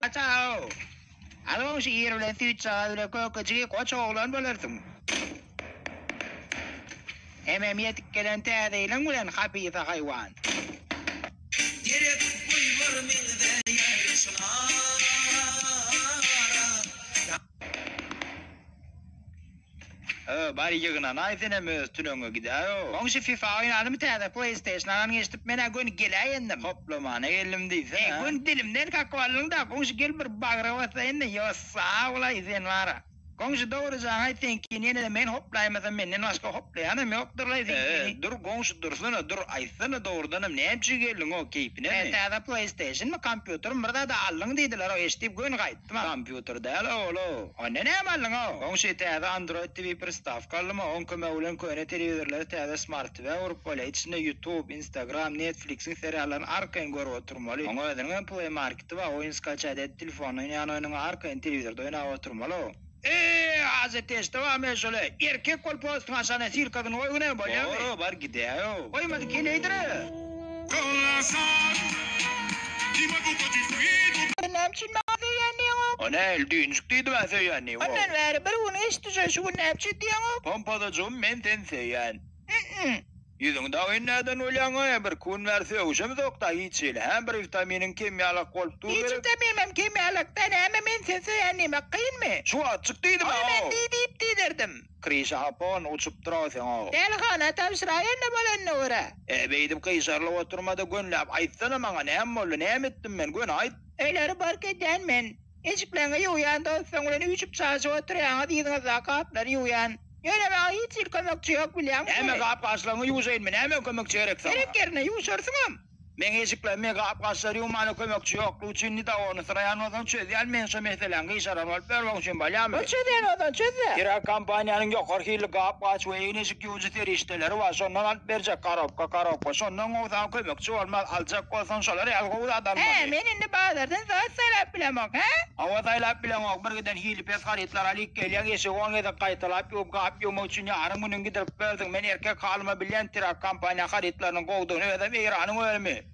Ciao. Allora si era la tizza della coca che quattro l'anno ballertum. ميت كلام تاعي لنقول نخبي في حيوان ديرك ويمر من ذا يا صنارة باري جغنا نايثنا مستنونغ كداو وانش في فاين على متى بلاي ستيشن انا نيست من اقول قلعي انم هوب لو ما انا يلم دي ثنا يقول دلم نلقى كوالن دا كونش قل برباغ روثين يوصا ولا يزين مارا كونش دور زاهاي ثينكين ينا من هوب لاي مثلا من ناسكو هوب لاي انا ميقدر لاي ثينكين در كونش در ثنا در اي ثنا دور دنا من امشي لنغو كيب نتا هذا بلاي ستيشن ما كمبيوتر مردا دا علن دي دلارو يشتيب كون غايت ما كمبيوتر دا لو انا ما لنغو كونش تا اندرويد تي في برستاف كلمه اونكم اولن كون تريدر لا تا سمارت باور بوليتشن يوتيوب انستغرام نتفليكس ثيرالن اركن غورو ترمالي هو دنا بلاي ماركت با وين سكاتشا دي تليفون انا انا اركن تريدر دوينا ترمالو عايز تستوى مشله يركي كل بوست عشان يصير كذا نوع هنا بقى اوه برق دايو وي ما تكين يدرى نمشي ما في يعني انا الدين جديد ما في يعني انا نعرف ونشتجا شو نمشي ديو هم بدا جم من تنسيان يدون داوين هذا نوليانغا بركون مرثي وشم ذوق تايتشيل هم برفيتامين كيمياء على قلب طول فيتامين كيمياء على تاني اما من تنسي يعني مقين مي شو تشتيد ما انا دي تدردم كريش هابون وتشبتراثي اه تلغانا تمشرا ولا النورة بيد بقيشر لو ترما دقون لاب عيثنا ما نعم ولا نعمت من قون عيد ايلا ربارك دان من ايش بلانغ يويان دو ثنغلن يوشب ساسو تريان دي ذاكاب لريويان يانا ما يصير كمك تشيك بليام اما قاب قاسلان يوزين من اما كمك تشيرك ثم كرنا يوشر ثم من يسكلا ميغا قاسر يوم انا كمك تشيك لوتشين داون ثريان وذن شذي المن سمثل ان يشرن والبرون شين باليام شذي وذن شذي كرا كامباني ان يخر خيل قاب قاس وين سكيوز تريشتل رواشون نال برجا كاروب وشون نو ذا كمك تشول مال الجك وذن شلري الغودا دال من ان بادر سلا بلامك ها هو ذا بلامك برغدن هيل بيسخري تلالي كليا يسوون اذا قايتلا بيو موچني عرمون انقدر بيرد من يركا كالما بليان ترا كامباني خريط لنا غودو هذا ميران ويرمي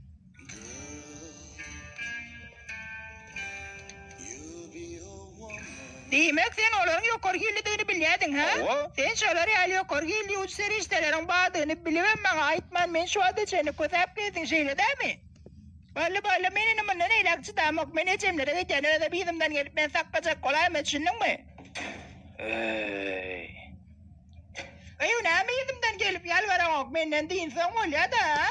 دي مكثن ولون يقرقي اللي دين بليادن ها تين شلري على يقرقي اللي وتسريش تلرن بعض نبلي ما عايتمان من شو هذا شنو كذاب كذا شيء لدامي ولا مين انا من انا لاك تدامك من يتم لدى جانا هذا بيدم دان يلبن ثقة كلها ما تشنو ما ايوه نعم يدم دان يلب يالورا من ندين ثمول يدا